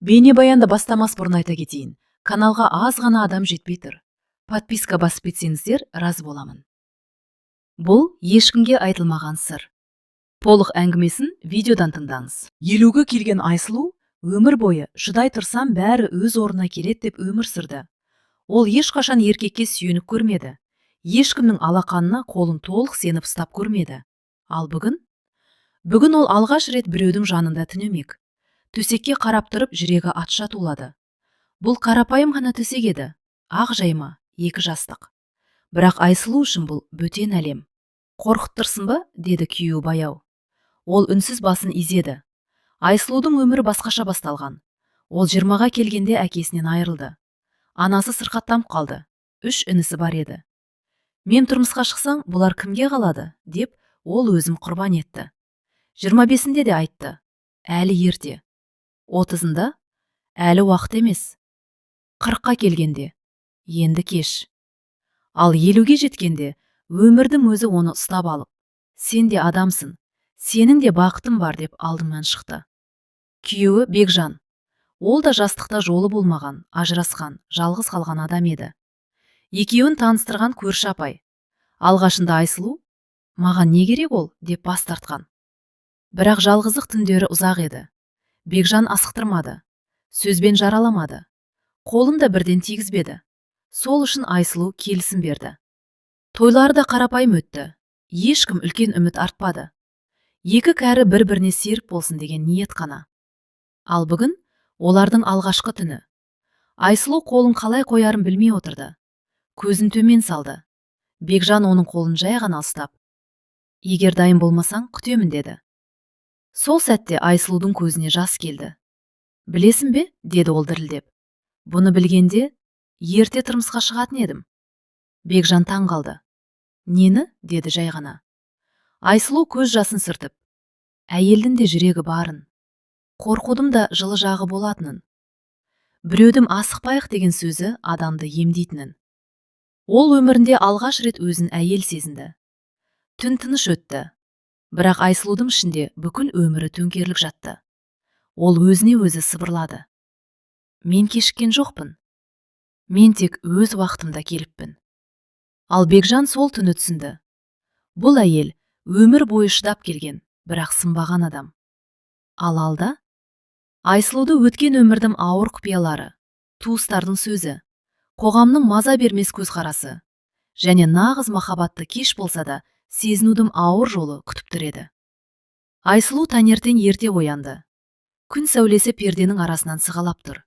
Бейнебаянды бастамас бұрын айта кетейін. Каналға аз ғана адам жетпей тұр. Подписка басып кетсеңіздер, разы боламын. Бұл ешкімге айтылмаған сыр. Толық әңгімесін видеодан тыңдаңыз. 50-ге келген Айсұлу өмір бойы шыдай тұрсам бәрі өз орнына келеді деп өмір сүрді. Ол ешқашан еркекке сүйеніп көрмеді. Ешкімнің алақанына қолын толық сеніп ұстап көрмеді. Ал бүгін ол алғаш рет біреудің жанында түнемек. Төсекке қарап тұрып жүрегі атша тулады. Бұл қарапайым ғана төсек еді, ақ жайма, 2 жастық. Бірақ Айсұлу үшін бұл бөтен әлем. Қорқыттырсын ба, деді күйеуі баяу. Ол үнсіз басын изеді. Айсұлудың өмірі басқаша басталған. Ол 20-ға келгенде әкесінен айырылды. Анасы сырқаттанып қалды. 3 інісі бар еді. Мен тұрмысқа шықсаң, бұлар кімге қалады, деп ол өзім құрбан етті. 25-інде де айтты. Әлі ерте. 30-ында әлі уақыт емес. 40-қа келгенде енді кеш. Ал 50-ге жеткенде өмірдің өзі оны ұстап алып, сен де адамсың, сенің де бақытың бар деп алдымнан шықты. Күйеуі Бекжан. Ол да жастықта жолы болмаған, ажырасқан, жалғыз қалған адам еді. Екеуін таныстырған көрші апай. Алғашында Айсұлу, маған не керек ол, деп бас тартқан. Бірақ жалғыздық түндері ұзақ еді. Бекжан асықтырмады, сөзбен жараламады, қолын да бірден тигізбеді. Сол үшін Айсұлу келісім берді. Тойлары да қарапайым өтті. Ешкім үлкен үміт артпады. 2 кәрі бір-біріне серік болсын деген ниет қана. Ал бүгін олардың алғашқы түні. Айсұлу қолын қалай қоярын білмей отырды. Көзін төмен салды. Бекжан оның қолын жай ғана ұстап, егер дайын болмасаң, күтемін деді. Сол сәтте Айсұлудың көзіне жас келді. Білесің бе, деді ол дірілдеп. Бұны білгенде, ерте тұрмысқа шығатын едім. Бекжан таң қалды. Нені, деді жай ғана. Айсұлу көз жасын сүртіп. Әйелдің де жүрегі барын. Қорқудым да жылы жағы болатынын. Біреудің асықпайық деген сөзі адамды емдейтінін. Ол өмірінде алғаш рет өзін әйел сезінді. Түн тыныш өтті. Бірақ Айсұлудың ішінде бүкіл өмірі төңкеріліп жатты. Ол өзіне өзі сыбырлады. Мен кешіккен жоқпын. Мен тек өз уақытымда келіппін. Ал Бекжан сол түні түсінді. Бұл әйел өмір бойы шыдап келген, бірақ сынбаған адам. Ал алда Айсұлуды өткен өмірдің ауыр құпиялары, туыстардың сөзі, қоғамның маза бермес көзқарасы және нағыз махаббатты кеш болса да сезінудің ауыр жолы күтіп тұр еді. Айсұлу таңертең ерте оянды. Күн сәулесі перденің арасынан сығалап тұр.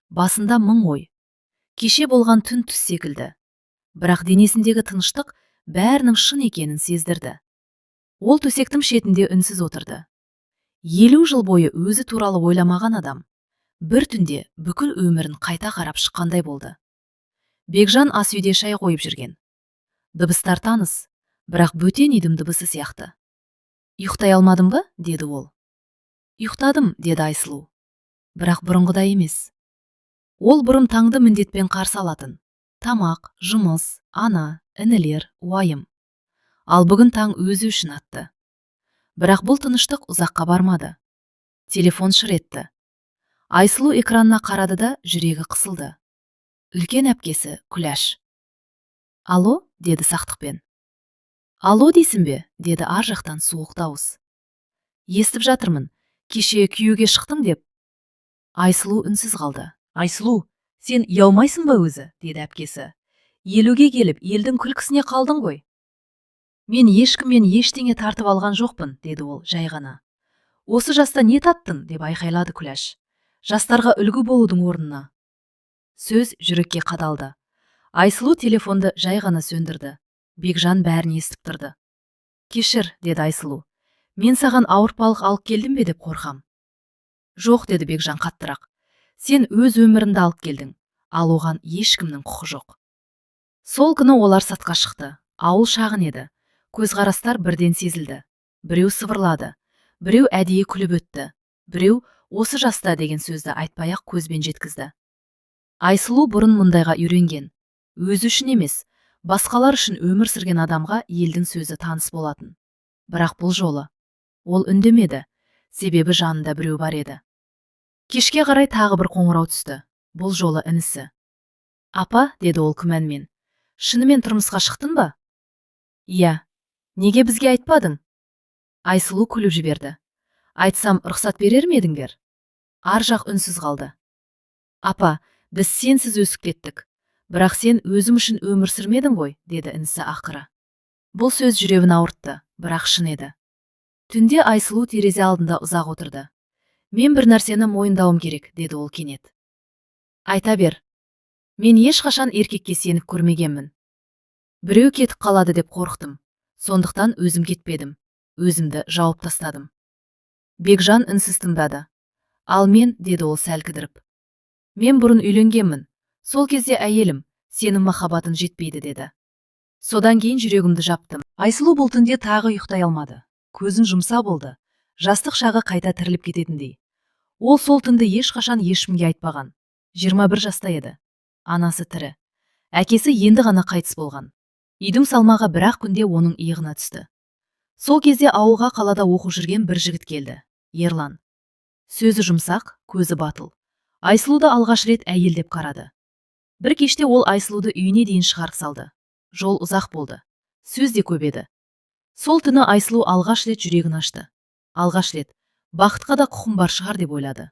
Басында мың ой. Кеше болған түн түс секілді. Бірақ денесіндегі тыныштық бәрінің шын екенін сездірді. Ол төсектің шетінде үнсіз отырды. 50 жыл бойы өзі туралы ойламаған адам бір түнде бүкіл өмірін қайта қарап шыққандай болды. Бекжан ас үйде шай қойып жүрген. Дыбыстар таныс, бірақ бөтен үйдің дыбысы сияқты. Ұйықтай алмадың ба, деді ол. Ұйықтадым, деді Айсұлу. Бірақ бұрынғыдай емес. Ол бұрын таңды міндетпен қарсы алатын. Тамақ, жұмыс, ана, інілер, уайым. Ал бүгін таң өзі үшін атты. Бірақ бұл тыныштық ұзаққа бармады. Телефон шыр етті. Айсұлу экранына қарады да жүрегі қысылды. Үлкен әпкесі Күләш. Алло, деді сақтықпен. Алло дейсің бе, деді ар жақтан суық дауыс. Естіп жатырмын, кеше күйеуге шықтым деп. Айсұлу үнсіз қалды. Айсұлу, сен ұялмайсың ба өзі, деді әпкесі. 50-ге келіп, елдің күлкісіне қалдың ғой. Мен ешкіммен ештеңе тартып алған жоқпын, деді ол жай ғана. Осы жаста не таттың, деп айқайлады Күләш. Жастарға үлгі болудың орнына. Сөз жүрекке қадалды. Айсұлу телефонды жай ғана сөндірді. Бекжан бәрін естіп тұрды. Кешір, деді Айсұлу. Мен саған ауыртпалық алып келдім бе деп қорқам. Жоқ, деді Бекжан қаттырақ. Сен өз өміріңді алып келдің, ал оған ешкімнің құқы жоқ. Сол күні олар сатқа шықты. Ауыл шағын еді. Көзқарастар бірден сезілді. Біреу сыбырлады. Біреу әдейі күліп өтті. Біреу осы жаста деген сөзді айтпай-ақ көзбен жеткізді. Айсұлу бұрын мұндайға үйренген. Өзі үшін емес, басқалар үшін өмір сүрген адамға елдің сөзі таныс болатын. Бірақ бұл жолы ол үндемеді, себебі жанында біреу бар еді. Кешке қарай тағы бір қоңырау түсті. Бұл жолы інісі. Апа, деді ол күмәнмен. Шынымен тұрмысқа шықтың ба? Иә. Неге бізге айтпадың? Айсұлу күліп жіберді. Айтсам, рұқсат берер ме едіңдер? Ар жақ үнсіз қалды. Апа, біз сенсіз өсіп кеттік. Бірақ сен өзім үшін өмір сүрмедің ғой, деді інісі ақыры. Бұл сөз жүрегін ауыртты, бірақ шын еді. Түнде Айсұлу терезе алдында ұзақ отырды. Мен бір нәрсені мойындауым керек, деді ол кенет. Айта бер. Мен ешқашан еркекке сеніп көрмегенмін. Біреу кетіп қалады деп қорықтым. Сондықтан өзім кетпедім. Өзімді жауып тастадым. Бекжан үнсіз тыңдады. Ал мен, деді ол сәл кідіріп. Мен бұрын үйленгенмін. Сол кезде әйелім, сенің махаббатың жетпейді, деді. Содан кейін жүрегімді жаптым. Айсұлу бұл түнде тағы ұйықтай алмады. Көзін жұмса болды. Жастық шағы қайта тіріліп кететіндей. Ол сол түнді ешқашан ешкімге айтпаған. 21 жаста еді. Анасы тірі. Әкесі енді ғана қайтыс болған. Үйдің салмағы бір-ақ күнде оның иығына түсті. Сол кезде ауылға қалада оқып жүрген бір жігіт келді. Ерлан. Сөзі жұмсақ, көзі батыл. Айсұлуды алғаш рет әйел деп қарады. Бір кеште ол Айсұлуды үйіне дейін шығарып салды. Жол ұзақ болды. Сөз де көп еді. Сол түні Айсұлу алғаш рет жүрегін ашты. Алғаш рет бақытқа да құқым бар шығар деп ойлады.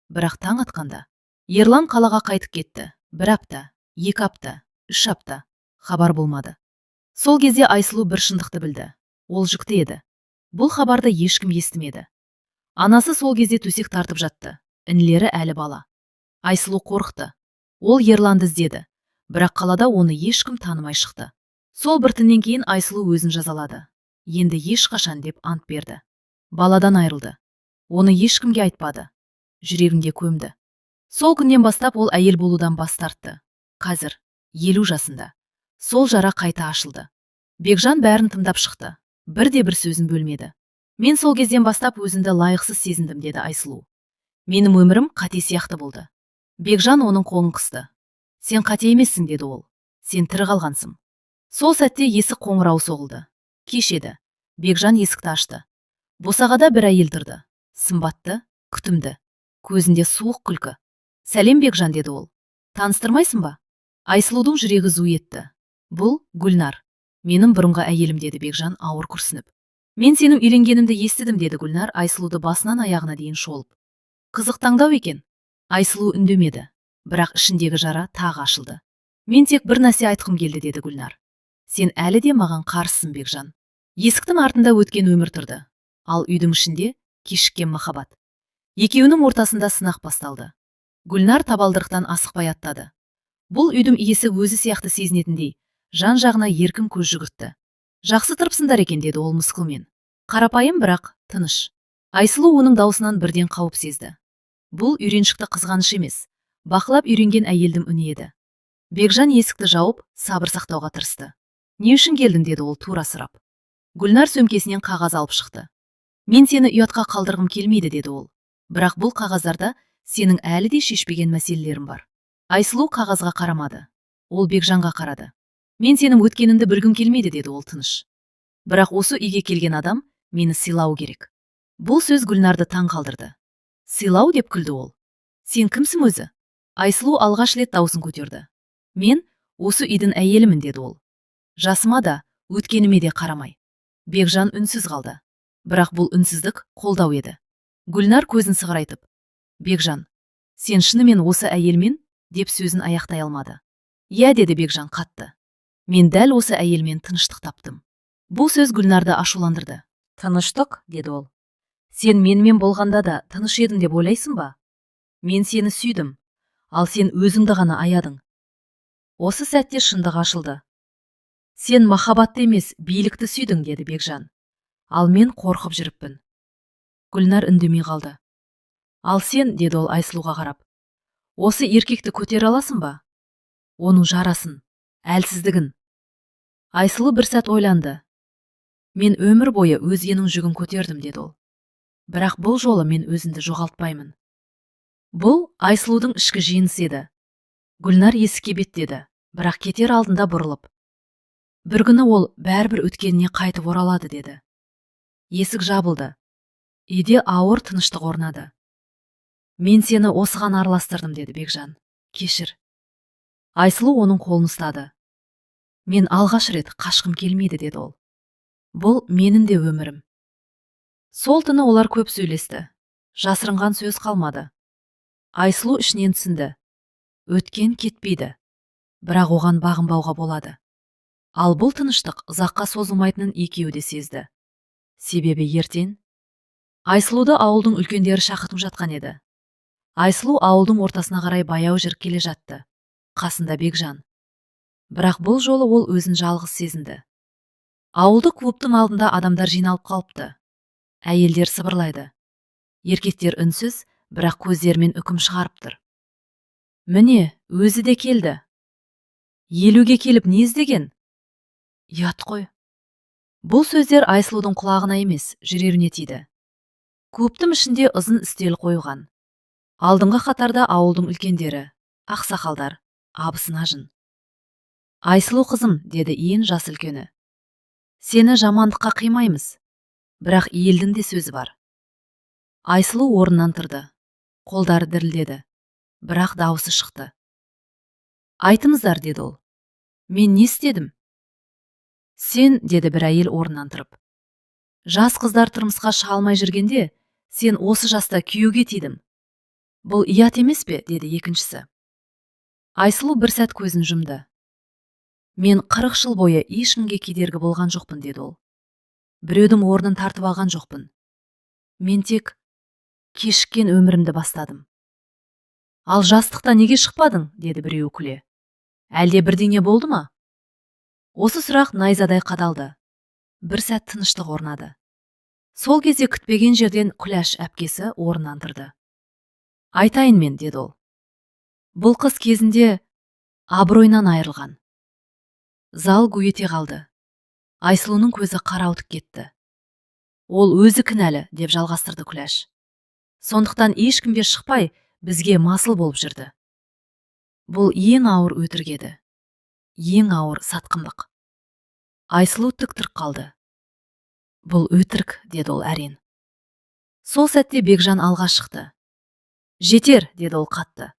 Бірақ таң атқанда Ерлан қалаға қайтып кетті. 1 апта, 2 апта, 3 апта. Хабар болмады. Сол кезде Айсұлу бір шындықты білді. Ол жүкті еді. Бұл хабарды ешкім естімеді. Анасы сол кезде төсек тартып жатты. Інілері әлі бала. Айсұлу қорықты. Ол Ерланды іздеді. Бірақ қалада оны ешкім танымай шықты. Сол бір түннен кейін Айсұлу өзін жазалады. Енді ешқашан деп ант берді. Баладан айырылды. Оны ешкімге айтпады. Жүрегінде көмді. Сол күннен бастап ол әйел болудан бас тартты. Қазір 50 жасында. Сол жара қайта ашылды. Бекжан бәрін тыңдап шықты. Бірде-бір сөзін бөлмеді. Мен сол кезден бастап өзімді лайықсыз сезіндім, деді Айсұлу. Менің өмірім қате сияқты болды. Бекжан оның қолын қысты. Сен қате емессің, деді ол. Сен тірі қалғансың. Сол сәтте есік қоңырау соғылды. Кеш еді. Бекжан есікті ашты. Босағада бір әйел тұрды. Сымбатты, күтімді. Көзінде суық күлкі. Сәлем, Бекжан, деді ол. Таныстырмайсың ба? Айсұлудың жүрегі зу етті. Бұл Гүлнар. Менің бұрынғы әйелім, деді Бекжан ауыр күрсініп. Мен сенің үйленгенімді естідім, деді Гүлнар Айсұлуды басынан аяғына дейін шолып. Қызық таңдау екен. Айсұлу үндемеді. Бірақ ішіндегі жара тағы ашылды. Мен тек бір нәрсе айтқым келді, деді Гүлнар. Сен әлі де маған қарсысың, Бекжан. Есіктің артында өткен өмір тұрды. Ал үйдің ішінде кешіккен махаббат. Екеуінің ортасында сынақ басталды. Гүлнар табалдырықтан асықпай аттады. Бұл үйдің иесі өзі сияқты сезінетіндей, жан жағына еркін көз жүгіртті. Жақсы тұрыпсыңдар екен, деді ол мысқылмен. Қарапайым, бірақ тыныш. Айсұлу оның даусынан бірден қауіп сезді. Бұл үйреншікті қызғаныш емес, бақылап үйренген әйелдің үні еді. Бекжан есікті жауып, сабыр сақтауға тырысты. Не үшін келдің, деді ол тура сұрап. Гүлнар сөмкесінен қағаз алып шықты. Мен сені ұятқа қалдырғым келмейді, деді ол. Бірақ бұл қағаздарда сенің әлі де шешпеген мәселелерің бар. Айсұлу қағазға қарамады. Ол Бекжанға қарады. Мен сенің өткеніңді білгім келмейді, деді ол тыныш. Бірақ осы үйге келген адам мені сыйлау керек. Бұл сөз Гүлнарды таң қалдырды. Сыйлау, деп күлді ол. Сен кімсің өзі? Айсұлу алғаш рет даусын көтерді. Мен осы үйдің әйелімін, деді ол. Жасыма да, өткеніме де қарамай. Бекжан үнсіз қалды. Бірақ бұл үнсіздік қолдау еді. Гүлнар көзін сығырайтып. Бекжан, сен шынымен осы әйелмен, деп сөзін аяқтай алмады. Иә, деді Бекжан қатты. Мен дәл осы әйелмен тыныштық таптым. Бұл сөз Гүлнарды ашуландырды. Тыныштық, деді ол. Сен менімен болғанда да тыныш едің деп ойлайсың ба? Мен сені сүйдім, ал сен өзіңді ғана аядың. Осы сәтте шындық ашылды. Сен махаббатты емес, билікті сүйдің, деді Бекжан. Ал мен қорқып жүріппін. Гүлнар үндемей қалды. Ал сен, деді ол Айсұлуға қарап. Осы еркекті көтере аласың ба? Оның жарасын, әлсіздігін. Айсұлу бір сәт ойланды. Мен өмір бойы өзгенің жүгін көтердім, деді ол. Бірақ бұл жолы мен өзімді жоғалтпаймын. Бұл Айсұлудың ішкі жеңісі еді. Гүлнар есікке беттеді, бірақ кетер алдында бұрылып. Бір күні ол бәрібір өткеніне қайтып оралады, деді. Есік жабылды. Үйде ауыр тыныштық орнады. Мен сені осыған араластырдым, деді Бекжан. Кешір. Айсұлу оның қолын ұстады. Мен алғаш рет қашқым келмейді, деді ол. Бұл менің де өмірім. Сол түні олар көп сөйлесті. Жасырынған сөз қалмады. Айсұлу ішінен түсінді. Өткен кетпейді. Бірақ оған бағынбауға болады. Ал бұл тыныштық ұзаққа созылмайтынын екеуі де сезді. Себебі ертең Айсұлуды ауылдың үлкендері шақыртып жатқан еді. Айсұлу ауылдың ортасына қарай баяу жүріп келе жатты. Қасында Бекжан. Бірақ бұл жолы ол өзін жалғыз сезінді. Ауылдық клубтың алдында адамдар жиналып қалыпты. Әйелдер сыбырлайды. Еркектер үнсіз, бірақ көздерімен үкім шығарып тұр. Міне, өзі де келді. 50-ге келіп не іздеген? Ұят қой. Бұл сөздер Айсұлудың құлағына емес, жүрегіне тиді. Клубтың ішінде ұзын үстел қойған. Алдыңғы қатарда ауылдың үлкендері, ақсақалдар, абысына жын. Айсұлу қызым, деді ең жас үлкені. Сені жамандыққа қимаймыз, бірақ елдің де сөзі бар. Айсұлу орнынан тұрды. Қолдары дірілдеді, бірақ дауысы шықты. Айтыңыздар, деді ол. Мен не істедім? Сен, деді бір әйел орнынан тұрып. Жас қыздар тұрмысқа шыға алмай жүргенде, сен осы жаста күйеуге тидім. Бұл ұят емес пе, деді екіншісі. Айсұлу бір сәт көзін жұмды. Мен 40 жыл бойы ешкімге кедергі болған жоқпын, деді ол. Біреудің орнын тартып алған жоқпын. Мен тек кешіккен өмірімді бастадым. Ал жастықта неге шықпадың, деді біреу күле. Әлде бірдеңе болды ма? Осы сұрақ найзадай қадалды. Бір сәт тыныштық орнады. Сол кезде күтпеген жерден Күләш әпкесі орнынан тұрды. Айтайын мен, деді ол. Бұл қыз кезінде абыройынан айырылған. Зал гу ете қалды. Айсұлуның көзі қарауытып кетті. Ол өзі кінәлі, деп жалғастырды Күләш. Сондықтан ешкімге шықпай, бізге масыл болып жүрді. Бұл ең ауыр өтірік еді. Ең ауыр сатқындық. Айсұлу тік тұрып қалды. Бұл өтірік, деді ол әрең. Сол сәтте Бекжан алға шықты. Жетер, деді ол қатты.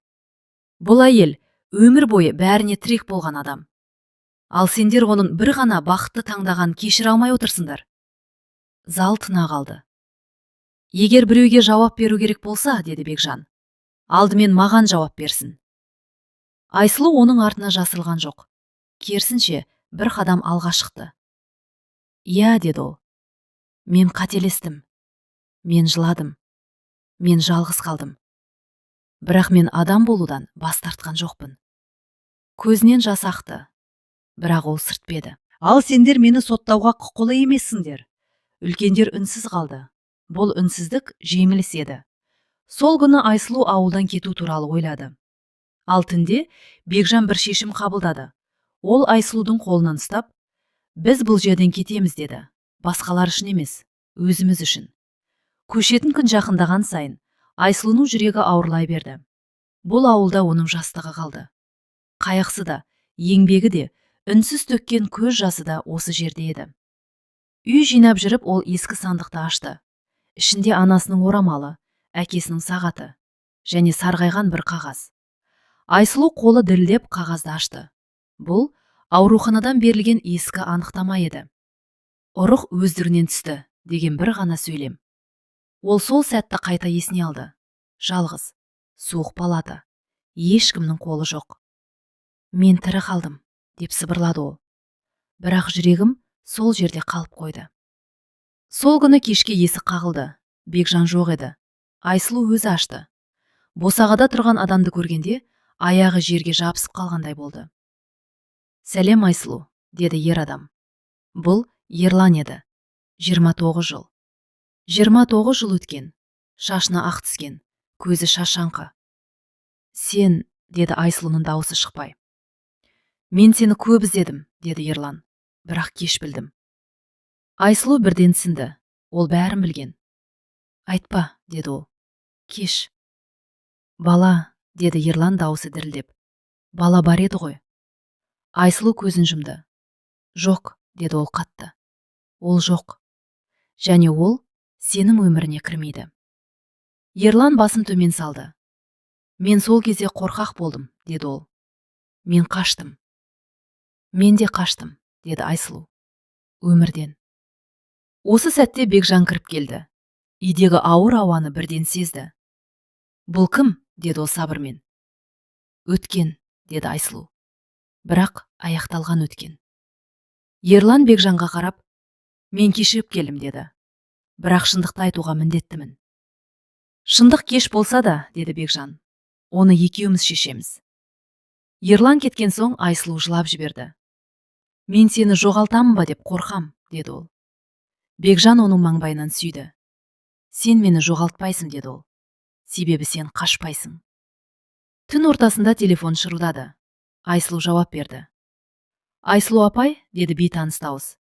Бұл әйел өмір бойы бәріне тірек болған адам. Ал сендер оның бір ғана бақытты таңдаған кешіре алмай отырсыңдар. Зал тына қалды. Егер біреуге жауап беру керек болса, деді Бекжан, алдымен маған жауап берсін. Айсұлу оның артына жасырылған жоқ. Керісінше бір қадам алға шықты. Иә, деді ол. Мен қателестім. Мен жыладым. Мен жалғыз қалдым. Бірақ мен адам болудан бас тартқан жоқпын. Көзінен жас ақты. Бірақ ол сыртпеді. Ал сендер мені соттауға құқылы емессіңдер. Үлкендер үнсіз қалды. Бұл үнсіздік жеңіліс еді. Сол күні Айсұлу ауылдан кету туралы ойлады. Ал түнде Бекжан бір шешім қабылдады. Ол Айсұлудың қолынан ұстап, біз бұл жерден кетеміз, деді. Басқалар үшін емес, өзіміз үшін. Көшетін күн жақындаған сайын Айсұлуның жүрегі ауырлай берді. Бұл ауылда оның жастығы қалды. Қайғысы да, еңбегі де, үнсіз төккен көз жасы да осы жерде еді. Үй жинап жүріп, ол ескі сандықты ашты. Ішінде анасының орамалы, әкесінің сағаты және сарғайған бір қағаз. Айсұлу қолы дірілдеп қағазды ашты. Бұл ауруханадан берілген ескі анықтама еді. Ұрық өздігінен түсті деген бір ғана сөйлем. Ол сол сәтті қайта есіне алды. Жалғыз, суық палата, ешкімнің қолы жоқ. Мен тірі қалдым, деп сыбырлады ол. Бірақ жүрегім сол жерде қалып қойды. Сол күні кешке есік қағылды. Бекжан жоқ еді. Айсұлу өзі ашты. Босағада тұрған адамды көргенде, аяғы жерге жабысып қалғандай болды. Сәлем, Айсұлу, деді ер адам. Бұл Ерлан еді. 29 жыл. 29 жыл өткен. Шашына ақ түскен, көзі шашаңқы. Сен, деді Айсұлуның дауысы шықпай. Мен сені көп іздедім, деді Ерлан, бірақ кеш білдім. Айсұлу бірден түсінді. Ол бәрін білген. Айтпа, деді ол. Кеш. Бала, деді Ерлан дауысы дірілдеп. Бала бар еді ғой. Айсұлу көзін жұмды. Жоқ, деді ол қатты. Ол жоқ. Және ол сенің өміріне кірмейді. Ерлан басын төмен салды. Мен сол кезде қорқақ болдым, деді ол. Мен қаштым. Мен де қаштым, деді Айсұлу. Өмірден. Осы сәтте Бекжан кіріп келді. Үйдегі ауыр ауаны бірден сезді. Бұл кім? Деді ол сабырмен. Өткен, деді Айсұлу. Бірақ аяқталған өткен. Ерлан Бекжанға қарап, мен кешігіп келдім, деді. Бірақ шындықты айтуға міндеттімін. Шындық кеш болса да, деді Бекжан, оны екеуміз шешеміз. Ерлан кеткен соң Айсұлу жылап жіберді. Мен сені жоғалтамын ба деп қорқам, деді ол. Бекжан оның маңбайынан сүйді. Сен мені жоғалтпайсың, деді ол. Себебі сен қашпайсың. Түн ортасында телефон шырылдады. Айсұлу жауап берді. Айсұлу апай, деді бейтаныс дауыс.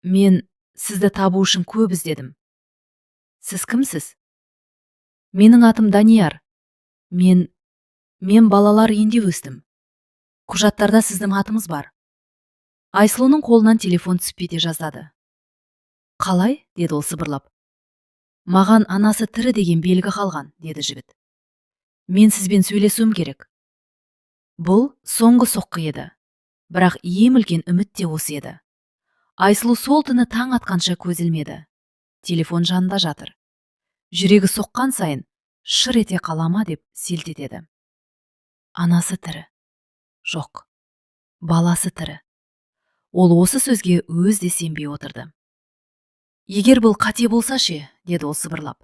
Мен сізді табу үшін көп іздедім. Сіз кімсіз? Менің атым Данияр. Мен балалар үйінде өстім. Құжаттарда сіздің атыңыз бар. Айсұлуның қолынан телефон түсіп кете жаздады. Қалай? Деді ол сыбырлап. Маған анасы тірі деген белгі қалған, деді жігіт. Мен сізбен сөйлесуім керек. Бұл соңғы соққы еді. Бірақ ең үлкен үміт те осы еді. Айсұлу сол түні таң атқанша көз ілмеді. Телефон жанында жатыр. Жүрегі соққан сайын шыр ете қалама деп селт етеді. Анасы тірі. Жоқ. Баласы тірі. Ол осы сөзге өз де сенбей отырды. Егер бұл қате болса ше, деді ол сыбырлап.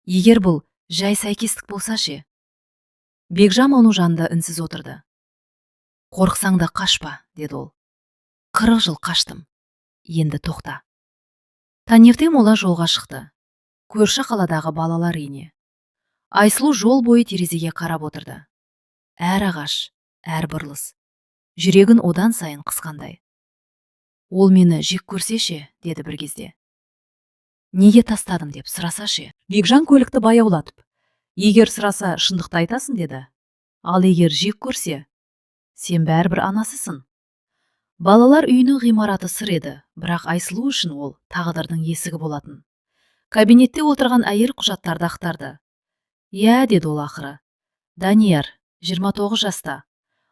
Егер бұл жай сәйкестік болса ше. Бекжан оның жанында үнсіз отырды. Қорықсаң да қашпа, деді ол. 40 жыл қаштым. Енді тоқта. Таңертең олар жолға шықты. Көрші қаладағы балалар үйіне. Айсұлу жол бойы терезеге қарап отырды. Әр ағаш, әр бұрылыс. Жүрегін одан сайын қысқандай. Ол мені жек көрсе ше, деді бір кезде. Неге тастадым деп сұраса ше. Бекжан көлікті баяулатып. Егер сұраса шындықты айтасың, деді. Ал егер жек көрсе, сен бәрібір анасысың. Балалар үйінің ғимараты сыр еді, бірақ Айсұлу үшін ол тағдырдың есігі болатын. Кабинетте отырған әйел құжаттарды ақтарды. Я, деді ол ақыры. Данияр, 29 жаста.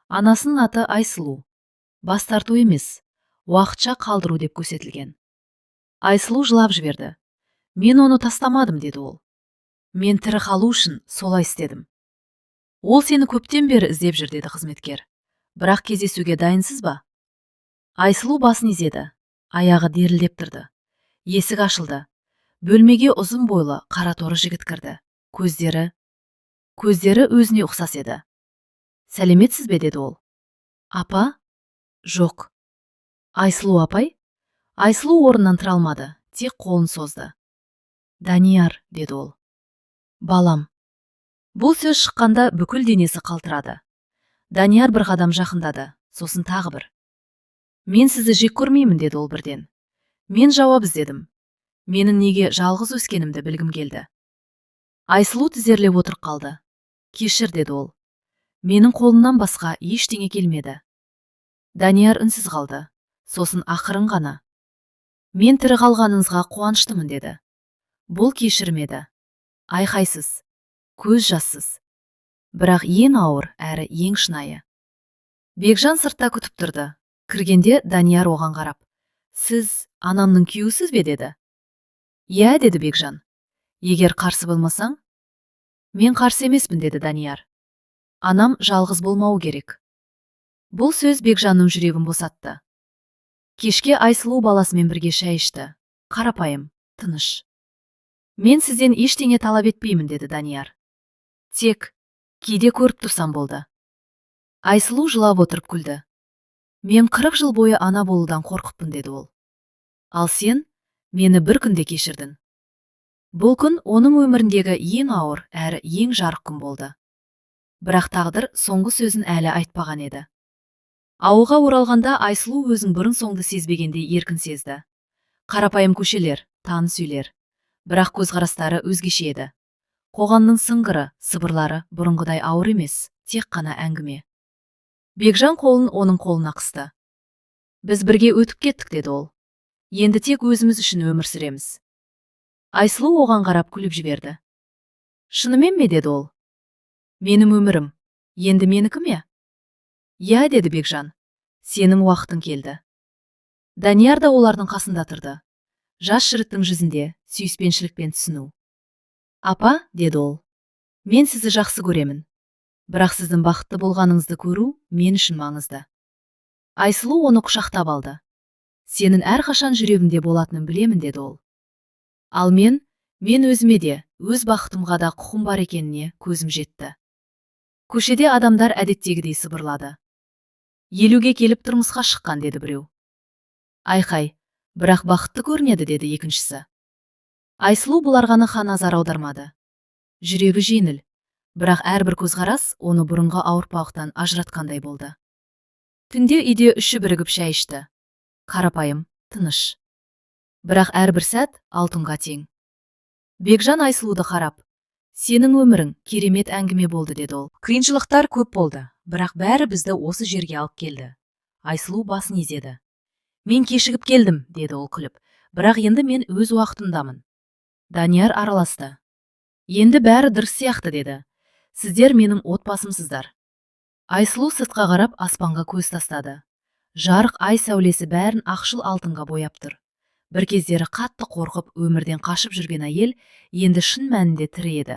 Анасының аты Айсұлу. Бас тарту емес, уақытша қалдыру деп көрсетілген. Айсұлу жылап жіберді. Мен оны тастамадым, деді ол. Мен тірі қалу үшін солай істедім. Ол сені көптен бері іздеп жүр, деді қызметкер. Бірақ кездесуге дайынсыз ба? Айсұлу басын изеді. Аяғы дерілдеп тұрды. Есік ашылды. Бөлмеге ұзын бойлы қара торы жігіт кірді. Көздері өзіне ұқсас еді. Сәлеметсіз бе, деді ол. Апа? Жоқ. Айсұлу апай? Айсұлу орнынан тұра алмады, тек қолын созды. Данияр, деді ол. Балам. Бұл сөз шыққанда бүкіл денесі қалтырады. Данияр бір қадам жақындады, сосын тағы бір. Мен сізді жек көрмеймін, деді ол бірден. Мен жауап іздедім. Менің неге жалғыз өскенімді білгім келді. Айсұлу тізерлеп отырып қалды. Кешір, деді ол. Менің қолымнан басқа ештеңе келмеді. Данияр үнсіз қалды. Сосын ақырын ғана. Мен тірі қалғаныңызға қуаныштымын, деді. Бұл кешірмеді. Айқайсыз, көз жассыз. Бірақ ең ауыр әрі ең шынайы. Бекжан сыртта күтіп тұрды. Кіргенде Данияр оған қарап. Сіз анамның күйеуісіз бе, деді. Я, деді Бекжан. Егер қарсы болмасаң? Мен қарсы емеспін, деді Данияр. Анам жалғыз болмауы керек. Бұл сөз Бекжанның жүрегін босатты. Кешке Айсұлу баласымен бірге шай ішті. Қарапайым, тыныш. Мен сізден ештеңе талап етпеймін, деді Данияр. Тек кейде көріп тұрсам болды. Айсұлу жылап отырып күлді. Мен 40 жыл бойы ана болудан қорқыппын, деді ол. Ал сен мені бір күнде кешірдің. Бұл күн оның өміріндегі ең ауыр әрі ең жарық күн болды. Бірақ тағдыр соңғы сөзін әлі айтпаған еді. Ауылға оралғанда Айсұлу өзін бұрын соңды сезбегендей еркін сезді. Қарапайым көшелер, таныс үйлер. Бірақ көзқарастары өзгеше еді. Қоғамның сыңғыры, сыбырлары бұрынғыдай ауыр емес, тек қана әңгіме. Бекжан қолын оның қолына қысты. Біз бірге өтіп кеттік, деді ол. Енді тек өзіміз үшін өмір сүреміз. Айсұлу оған қарап күліп жіберді. Шынымен ме, деді ол. Менің өмірім, енді менікі ме? Я, деді Бекжан, сенің уақытың келді. Данияр да олардың қасында тұрды. Жас жігіттің жүзінде сүйіспеншілікпен түсіну. Апа, деді ол, мен сізді жақсы көремін. Бірақ сіздің бақытты болғаныңызды көру мен үшін маңызды. Айсұлу оны құшақтап алды. Сенің әрқашан жүрегімде болатынын білемін, деді ол. Ал мен өзіме де, өз бақытымға да құқым бар екеніне көзім жетті. Көшеде адамдар әдеттегідей сыбырлады. 50-ге келіп тұрмысқа шыққан, деді біреу. Айқай, бірақ бақытты көрінеді, деді екіншісі. Айсұлу бұларға назар аудармады. Жүрегі жеңіл, бірақ әрбір көзқарас оны бұрынғы ауыртпалықтан ажыратқандай болды. Түнде үйде үші бірігіп шай ішті. Қарапайым, тыныш. Бірақ әрбір сәт алтынға тең. Бекжан Айсұлуды қарап, сенің өмірің керемет әңгіме болды, деді ол. Қиыншылықтар көп болды, бірақ бәрі бізді осы жерге алып келді. Айсұлу басын изеді. Мен кешігіп келдім, деді ол күліп, бірақ енді мен өз уақытымдамын. Данияр араласты. Енді бәрі дұрыс сияқты, деді. Сіздер менің отбасымсыздар. Айсұлу сыртқа қарап аспанға көз тастады. Жарық ай сәулесі бәрін ақшыл алтынға бояп тұр. Бір кездері қатты қорқып өмірден қашып жүрген әйел енді шын мәнінде тірі еді.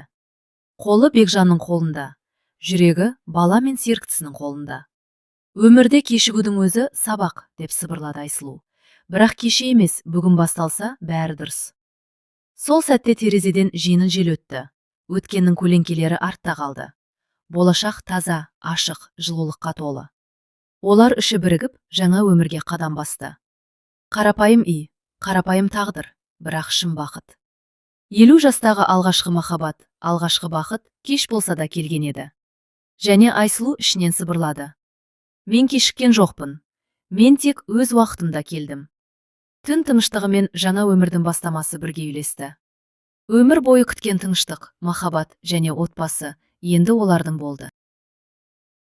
Қолы Бекжанның қолында, жүрегі бала мен серіктісінің қолында. Өмірде кешігудің өзі сабақ, деп сыбырлады Айсұлу. Бірақ кеше емес, бүгін басталса бәрі дұрыс. Сол сәтте терезеден жеңіл жел өтті. Өткеннің көлеңкелері артта қалды. Болашақ таза, ашық, жылулыққа толы. Олар үші бірігіп жаңа өмірге қадам басты. Қарапайым үй, қарапайым тағдыр, бірақ шын бақыт. 50 жастағы алғашқы махаббат, алғашқы бақыт кеш болса да келген еді. Және Айсұлу ішінен сыбырлады. Мен кешіккен жоқпын. Мен тек өз уақытымда келдім. Түн тыныштығы мен жаңа өмірдің бастамасы бірге үйлесті. Өмір бойы күткен тыныштық, махаббат және отбасы енді олардың болды.